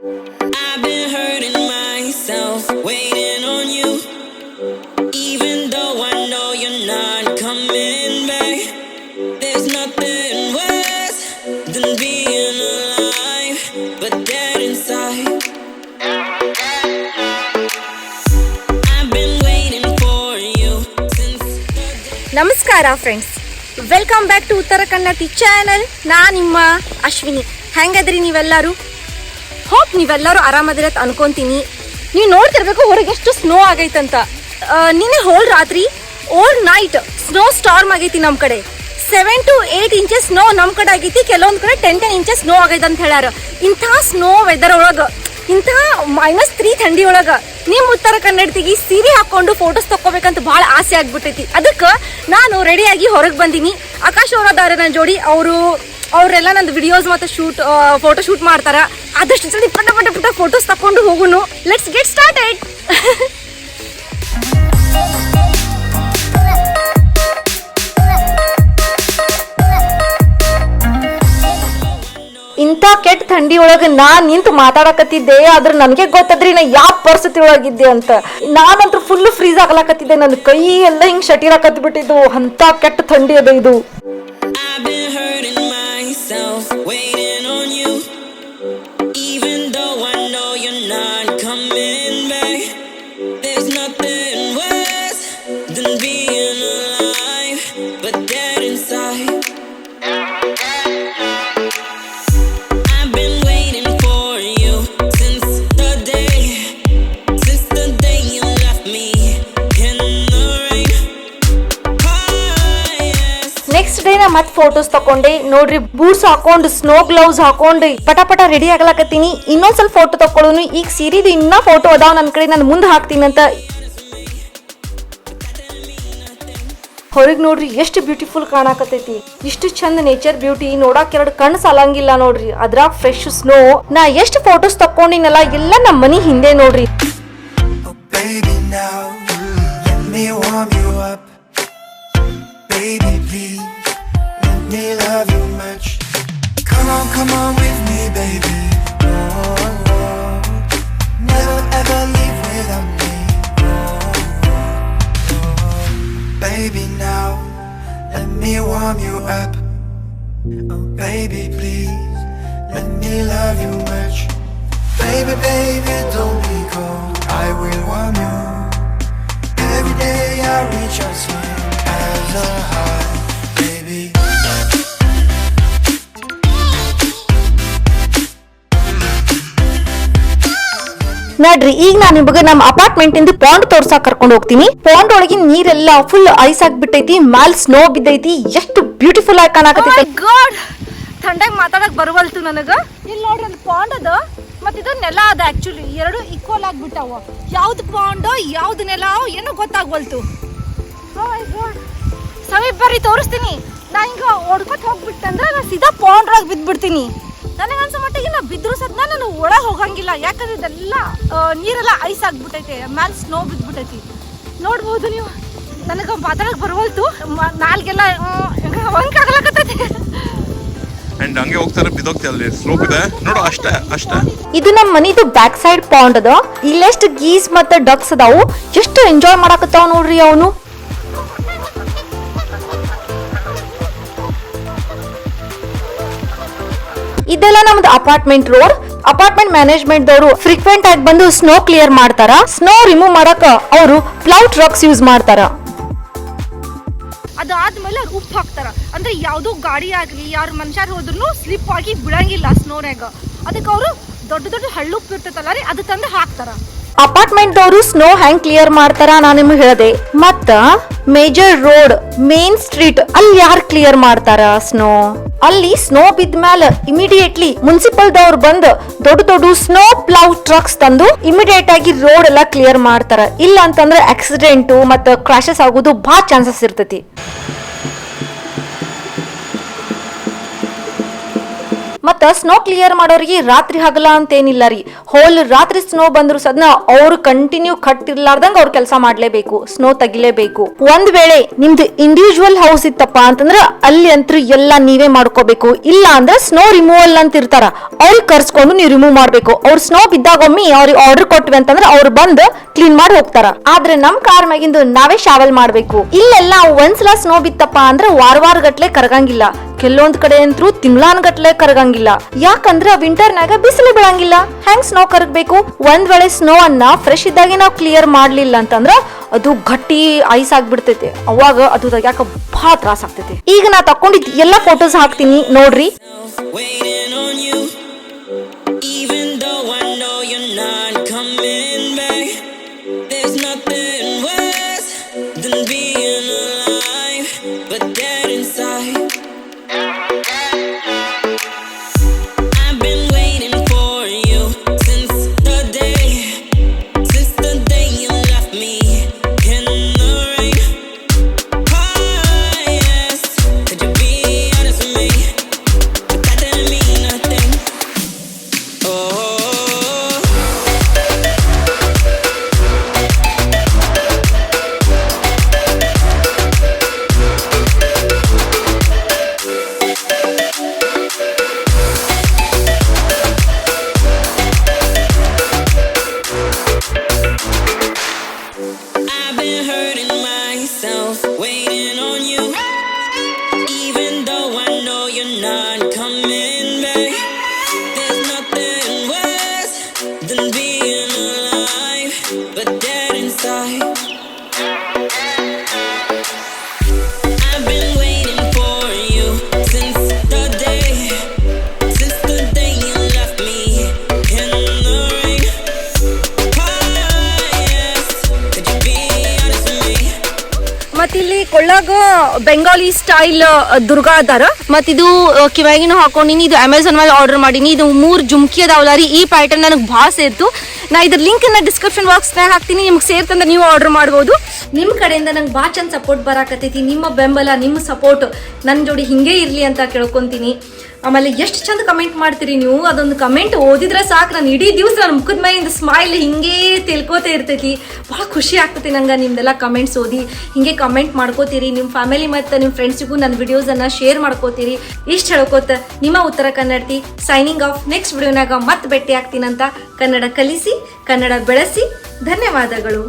I've been hurting myself, waiting on you. Even though I know you're not coming back, there's nothing worse than being alive, but dead inside. I've been waiting for you since the day. ನಮಸ್ಕಾರ friends, welcome back to ಉತ್ತರ ಕನ್ನಡತಿ channel. ನಾನು ನಿಮ್ಮ ಅಶ್ವಿನಿ. ಹೆಂಗದ್ರಿ ನೀವೆಲ್ಲರೂ? Hope ನೀವೆಲ್ಲರೂ ಆರಾಮದಿರತ್ ಅನ್ಕೊಂತೀನಿ. ನೀವು ನೋಡ್ತಿರ್ಬೇಕು ಹೊರಗೆ ಎಷ್ಟು ಸ್ನೋ ಆಗೈತಂತ. ನಿನ್ನೆ ಹೋಲ್ ರಾತ್ರಿ ಓಲ್ ನೈಟ್ ಸ್ನೋ ಸ್ಟಾರ್ಮ್ ಆಗೈತಿ. ನಮ್ಮ ಕಡೆ 7 to 8 ಇಂಚಸ್ ಸ್ನೋ ನಮ್ಮ ಕಡೆ ಆಗೈತಿ. ಕೆಲವೊಂದು ಕಡೆ 10 ಇಂಚಸ್ ಸ್ನೋ ಆಗೈತೆ ಅಂತ ಹೇಳ್ಯಾರ. ಇಂಥ ಸ್ನೋ ವೆದರ್ ಒಳಗೆ, ಇಂಥ -3 ಥಂಡಿ ಒಳಗೆ ನಿಮ್ಮ ಉತ್ತರ ಕನ್ನಡತಿಗೆ ಸೀರೆ ಹಾಕೊಂಡು ಫೋಟೋಸ್ ತಕ್ಕೋಬೇಕಂತ ಭಾಳ ಆಸೆ ಆಗ್ಬಿಟ್ಟೈತಿ. ಅದಕ್ಕೆ ನಾನು ರೆಡಿಯಾಗಿ ಹೊರಗೆ ಬಂದೀನಿ. ಆಕಾಶ್ ಅವರದಾರ ನನ್ನ ಜೋಡಿ. ಅವರೆಲ್ಲ ನಂದು ವಿಡಿಯೋಸ್ ಮತ್ತು ಫೋಟೋ ಶೂಟ್ ಮಾಡ್ತಾರ. ಆದಷ್ಟು ಜಲ್ದಿ ಪಟ ಫೋಟೋಸ್ ತಕೊಂಡು ಹೋಗುನು. Let's get started. ಇಂಥ ಕೆಟ್ಟ ಥಂಡಿ ಒಳಗೆ ನಾನ್ ನಿಂತು ಮಾತಾಡಕತ್ತಿದ್ದೆ. ಆದ್ರೆ ನನಗೆ ಗೊತ್ತದ್ರಿ ನಾ ಯಾವ ಪರಿಸ್ಥಿತಿ ಒಳಗಿದ್ದೆ ಅಂತ. ನಾನಂತೂ ಫುಲ್ ಫ್ರೀಸ್ ಆಗ್ಲಾಕತ್ತಿದ್ದೆ. ನನ್ನ ಕೈ ಎಲ್ಲ ಹಿಂಗ್ ಶಟೀರಾಕತ್ತಿ ಬಿಟ್ಟಿದ್ದು. ಅಂತ ಕೆಟ್ಟ ಥಂಡಿ ಅದ ಇದು. I've been hurting myself, waiting on you. Even though I know you're not coming back, there's nothing worse than being alive, but dead inside. I've been waiting for you since the day you left me in the rain. Next day ನಾ ಮತ್ತೆ photos ತಕೊಂಡೆ. ನೋಡ್ರಿ, boots ಹಾಕೊಂಡು snow gloves ಹಾಕೊಂಡು ಪಟ ready ಆಗ್ಲಾಕತ್ತೀನಿ. ಇನ್ನೊಂದ್ ಸ್ವಲ್ಪ photo ತಕೊಳ್ಳೋನು. ಈಗ ಸೀರಿದು ಇನ್ನ ಫೋಟೋ ಅದಾವ ನನ್ನ ಕಡೆ, ನಾನು ಮುಂದೆ ಹಾಕ್ತೀನಿ ಅಂತ. ಹೊರಗೆ ನೋಡ್ರಿ ಎಷ್ಟು ಬ್ಯೂಟಿಫುಲ್ ಕಾಣಕತ್ತೈತಿ. ಇಷ್ಟು ಚಂದ ನೇಚರ್ ಬ್ಯೂಟಿ ನೋಡಕ್ 2 ಕಣ್ಣು ಸಾಲಂಗಿಲ್ಲ ನೋಡ್ರಿ. ಅದ್ರಾಗ ಫ್ರೆಶ್ ಸ್ನೋ. ನಾ ಎಷ್ಟು ಫೋಟೋಸ್ ತಕೊಂಡಿನಲ್ಲ ಎಲ್ಲ ನಮ್ಮ ಮನಿ ಹಿಂದೆ ನೋಡ್ರಿ. Baby, now let me warm you up. Baby, please let me love you much. Come on with me, baby. Oh, oh. Never ever leave without me. Oh, oh. Baby, now let me warm you up. Oh, baby, please let me love you much. Baby, don't be cold. I will warm you. Every day I reach out to you as a heart, baby. ನೋಡ್ರಿ, ಈಗ ನಾನು ನಿಮಗೆ ನಮ್ಮ apartment ಇಂದ pond ತೋರ್ಸಾಕ್ ಕರ್ಕೊಂಡು ಹೋಗ್ತೀನಿ. Pond ಒಳಗಿನ ನೀರೆಲ್ಲ ಫುಲ್ ಐಸ್ ಆಗ್ಬಿಟ್ಟೈತಿ. ಮ್ಯಾಲ್ ಸ್ನೋ ಬಿದ್ದೈತಿ. ಎಷ್ಟು ಬ್ಯೂಟಿಫುಲ್ ಆಗಿ ಕಾಣಕತ್ತೈತಿ. ಗಾಡ್, ಥಂಡಾಗ ಮಾತಾಡಕ್ ಬರವಲ್ತು ನನಗ. ಇಲ್ಲಿ ನೋಡ್ರಿ, ಅಲ್ಲಿ ಪಾಂಡ್ ಅದ ಮತ್ತೆ ಇದು ನೆಲ ಅದ. ಆಕ್ಚುಲಿ ಎರಡು ಈಕ್ವಲ್ ಆಗ್ಬಿಟ್ಟಾವ. ಯಾವ್ದು ಪಾಂಡ್ ಯಾವ್ದು ನೆಲ ಏನೋ ಗೊತ್ತಾಗ್ವಲ್ತು. ಸಮೀಪ ಬರ್ರಿ, ತೋರಿಸ್ತೀನಿ. ನಾ ಹಿಂಗ ಓಡ್ಕೊತ ಹೋಗ್ಬಿಟ್ಟಂದ್ರೆ ನಾ ಸೀದಾ ಪಾಂಡ್ ಒಳಗೆ ಬಿದ್ದ್ಬಿಡ್ತೀನಿ. ನನಗೆ ಅನ್ಸೋ ಮಟ್ಟಿಗೆ ನಾ ಬಿದ್ರು ಸದ್ನ ನಾನು ಒಳಗೆ ಹೋಗಂಗಿಲ್ಲ. ಯಾಕಂದ್ರೆ ಇದೆಲ್ಲ ನೀರೆಲ್ಲ ಐಸ್ ಆಗ್ಬಿಟ್ಟೈತೆ. ಮ್ಯಾಲೆ ಸ್ನೋ ಬಿದ್ದ್ಬಿಟ್ಟೈತಿ. ನೋಡ್ಬೋದು ನೀವು. ನನಗೆ ಮಾತಾಡಕ್ ಬರವಲ್ತು. ನಾಲ್ಗೆಲ್ಲ ಆಗ್ಲಕತ್ತೈತಿ. ಹಂಗೆ ಹೋಗ್ತಾರೆ, ಬಿದ್ದೋಗ್ತಿ. ಅಲ್ಲಿ ಸ್ಲೋಪ್ ಇದೆ ನೋಡು. ಅಷ್ಟೇ ಇದು ನಮ್ಮ ಮನಿದು ಬ್ಯಾಕ್ ಸೈಡ್ ಪಾಂಡ್ ಅದ. ಇಲ್ಲೆಷ್ಟು ಗೀಸ್ ಮತ್ತೆ ಡಕ್ಸ್ ಅದಾವು. ಎಷ್ಟು ಎಂಜಾಯ್ ಮಾಡಾಕತ್ತಾವ ನೋಡ್ರಿ ಅವನು. ಇದೆಲ್ಲ ನಮ್ದು ಅಪಾರ್ಟ್ಮೆಂಟ್ ರೋಡ್. ಅಪಾರ್ಟ್ಮೆಂಟ್ ಮ್ಯಾನೇಜ್ಮೆಂಟ್ ದವರು ಫ್ರೀಕ್ವೆಂಟ್ ಆಗಿ ಬಂದು ಸ್ನೋ ಕ್ಲಿಯರ್ ಮಾಡ್ತಾರ. ಸ್ನೋ ರಿಮೂವ್ ಮಾಡಕ ಅವರು ಪ್ಲೌ ಟ್ರಕ್ಸ್ ಯೂಸ್ ಮಾಡ್ತಾರ. ಅದಾದ್ಮೇಲೆ ಉಪ್ಪು ಹಾಕ್ತಾರ. ಅಂದ್ರೆ ಯಾವ್ದೋ ಗಾಡಿ ಆಗ್ಲಿ ಯಾರು ಮನುಷ್ಯರು ಹೋದ್ರು ಸ್ಲಿಪ್ ಆಗಿ ಬಿಡಂಗಿಲ್ಲ ಸ್ನೋನ್ಯಾಗ. ಅದಕ್ಕೆ ಅವರು ದೊಡ್ಡ ಹಳ್ಳುಪ್ಪು ಇರ್ತೈತಲ್ಲ ರೀ, ಅದು ತಂದು ಹಾಕ್ತಾರ. ಅಪಾರ್ಟ್ಮೆಂಟ್ ದವರು ಸ್ನೋ ಹ್ಯಾಂಗ್ ಕ್ಲಿಯರ್ ಮಾಡ್ತಾರ ನಾನು ನಿಮ್ಗೆ ಹೇಳ್ದೆ. ಮತ್ತ ಮೇಜರ್ ರೋಡ್, ಮೇನ್ ಸ್ಟ್ರೀಟ್ ಅಲ್ಲಿ ಯಾರು ಕ್ಲಿಯರ್ ಮಾಡ್ತಾರ ಸ್ನೋ? ಅಲ್ಲಿ ಸ್ನೋ ಬಿದ್ದ ಮ್ಯಾಲ ಇಮಿಡಿಯೇಟ್ಲಿ ಮುನ್ಸಿಪಲ್ ದವ್ರು ಬಂದು ದೊಡ್ಡ ಸ್ನೋ ಪ್ಲೌ ಟ್ರಕ್ಸ್ ತಂದು ಇಮಿಡಿಯೇಟ್ ಆಗಿ ರೋಡ್ ಎಲ್ಲ ಕ್ಲಿಯರ್ ಮಾಡ್ತಾರ. ಇಲ್ಲ ಅಂತಂದ್ರೆ ಆಕ್ಸಿಡೆಂಟ್ ಮತ್ತೆ ಕ್ರಾಶಸ್ ಆಗೋದು ಬಹಳ ಚಾನ್ಸಸ್ ಇರ್ತೈತಿ. ಮತ್ತ ಸ್ನೋ ಕ್ಲಿಯರ್ ಮಾಡೋರಿಗೆ ರಾತ್ರಿ ಹಗಲ ಅಂತ ಏನಿಲ್ಲ ರೀ, ಹೋಲ್ ರಾತ್ರಿ ಸ್ನೋ ಬಂದ್ರು ಸದ್ನ ಅವ್ರು ಕಂಟಿನ್ಯೂ ಕಟ್ಟಿರ್ಲಾರ್ದಂಗ ಅವ್ರ ಕೆಲಸ ಮಾಡ್ಲೇಬೇಕು, ಸ್ನೋ ತೆಗಿಲೇಬೇಕು. ಒಂದ್ ವೇಳೆ ನಿಮ್ದು ಇಂಡಿವಿಜುವಲ್ ಹೌಸ್ ಇತ್ತಪ್ಪ ಅಂತಂದ್ರ ಅಲ್ಲಿ ಅಂತೂ ಎಲ್ಲಾ ನೀವೇ ಮಾಡ್ಕೋಬೇಕು. ಇಲ್ಲ ಅಂದ್ರೆ ಸ್ನೋ ರಿಮೂವಲ್ ಅಂತ ಇರ್ತಾರ, ಅವ್ರಿಗೆ ಕರ್ಸ್ಕೊಂಡು ನೀವು ರಿಮೂವ್ ಮಾಡ್ಬೇಕು. ಅವ್ರು ಸ್ನೋ ಬಿದ್ದಾಗೊಮ್ಮಿ ಅವ್ರಿಗೆ ಆರ್ಡರ್ ಕೊಟ್ವಿ ಅಂತಂದ್ರೆ ಅವ್ರು ಬಂದು ಕ್ಲೀನ್ ಮಾಡಿ ಹೋಗ್ತಾರ. ಆದ್ರೆ ನಮ್ ಕಾರ್ ಮ್ಯಾಗಿಂದು ನಾವೇ ಶಾವೆಲ್ ಮಾಡ್ಬೇಕು. ಇಲ್ಲೆಲ್ಲ ಒಂದ್ಸಲ ಸ್ನೋ ಬಿತ್ತಪ್ಪ ಅಂದ್ರೆ ವಾರ ಗಟ್ಲೆ ಕರಗಂಗಿಲ್ಲ, ಕೆಲವೊಂದ್ ಕಡೆ ಅಂತೂ ತಿಂಗ್ಳಾನ್ ಗಟ್ಲೆ ಕರಗಂಗಿಲ್ಲ. ಯಾಕಂದ್ರೆ ವಿಂಟರ್ನಾಗ ಬಿಸಿಲು ಬೀಳಂಗಿಲ್ಲ. ಹೆಂಗ್ ಸ್ನೋ ಕರಗಬೇಕು? ಒಂದ್ ವೇಳೆ ಸ್ನೋ ಅನ್ನ ಫ್ರೆಶ್ ಇದ್ದಾಗೆ ನಾವು ಕ್ಲಿಯರ್ ಮಾಡ್ಲಿಲ್ಲ ಅಂತಂದ್ರ ಅದು ಗಟ್ಟಿ ಐಸ್ ಆಗ್ಬಿಡ್ತೈತಿ. ಅವಾಗ ಅದು ತೆಗ್ಯಾಕ ಬಹಳ ತ್ರಾಸ ಆಗ್ತೈತಿ. ಈಗ ನಾ ತಕೊಂಡಿದ್ ಎಲ್ಲಾ ಫೋಟೋಸ್ ಹಾಕ್ತೀನಿ ನೋಡ್ರಿ. ಮತ್ತಿಲ್ಲಿ ಕೊಳ್ಳಾಗ ಬೆಂಗಾಲಿ ಸ್ಟೈಲ್ ದುರ್ಗಾ ಅದಾರ. ಮತ್ತಿದು ಕಿವ್ಯಾಗಿನೂ ಹಾಕೊಂಡಿನಿ. ಇದು ಅಮೆಝಾನ್ ಮೇಲೆ ಆರ್ಡರ್ ಮಾಡೀನಿ. ಇದು 3 ಜುಮ್ಕಿ ಅದಾವಲ್ಲ ರೀ, ಈ ಪ್ಯಾಟರ್ನ್ ನನಗೆ ಭಾಳ ಸೇರ್ತು. ನಾ ಇದ್ರ ಲಿಂಕ್ ನ ಡಿಸ್ಕ್ರಿಪ್ಷನ್ ಬಾಕ್ಸ್ನಾಗ ಹಾಕ್ತೀನಿ, ನಿಮ್ಗೆ ಸೇರ್ತಂದ್ರೆ ನೀವು ಆರ್ಡರ್ ಮಾಡ್ಬೋದು. ನಿಮ್ಮ ಕಡೆಯಿಂದ ನಂಗೆ ಭಾಳ ಚಂದ ಸಪೋರ್ಟ್ ಬರಾಕತ್ತೈತಿ. ನಿಮ್ಮ ಬೆಂಬಲ, ನಿಮ್ಮ ಸಪೋರ್ಟ್ ನನ್ನ ಜೋಡಿ ಹಿಂಗೆ ಇರಲಿ ಅಂತ ಕೇಳ್ಕೊಂತೀನಿ. ಆಮೇಲೆ ಎಷ್ಟು ಚಂದ ಕಮೆಂಟ್ ಮಾಡ್ತೀರಿ ನೀವು. ಅದೊಂದು ಕಮೆಂಟ್ ಓದಿದ್ರೆ ಸಾಕು, ನಾನು ಇಡೀ ದಿವಸ ನನ್ನ ಮುಖದ ಮೇಲಿಂದ ಸ್ಮೈಲ್ ಹಿಂಗೆ ತಿಳ್ಕೋತಾ ಇರ್ತೈತಿ. ಭಾಳ ಖುಷಿ ಆಗ್ತೈತಿ ನಂಗೆ ನಿಮ್ದೆಲ್ಲ ಕಮೆಂಟ್ಸ್ ಓದಿ. ಹಿಂಗೆ ಕಮೆಂಟ್ ಮಾಡ್ಕೋತೀರಿ. ನಿಮ್ಮ ಫ್ಯಾಮಿಲಿ ಮತ್ತು ನಿಮ್ಮ ಫ್ರೆಂಡ್ಸಿಗೂ ನನ್ನ ವಿಡಿಯೋಸನ್ನು ಶೇರ್ ಮಾಡ್ಕೋತೀರಿ. ಇಷ್ಟು ಹೇಳ್ಕೋತ ನಿಮ್ಮ ಉತ್ತರ ಕನ್ನಡತಿ ಸೈನಿಂಗ್ ಆಫ್. ನೆಕ್ಸ್ಟ್ ವಿಡಿಯೋನಾಗ ಮತ್ತೆ ಭೇಟಿ ಆಗ್ತೀನಂತ. ಕನ್ನಡ ಕಲಿಸಿ, ಕನ್ನಡ ಬೆಳೆಸಿ. ಧನ್ಯವಾದಗಳು.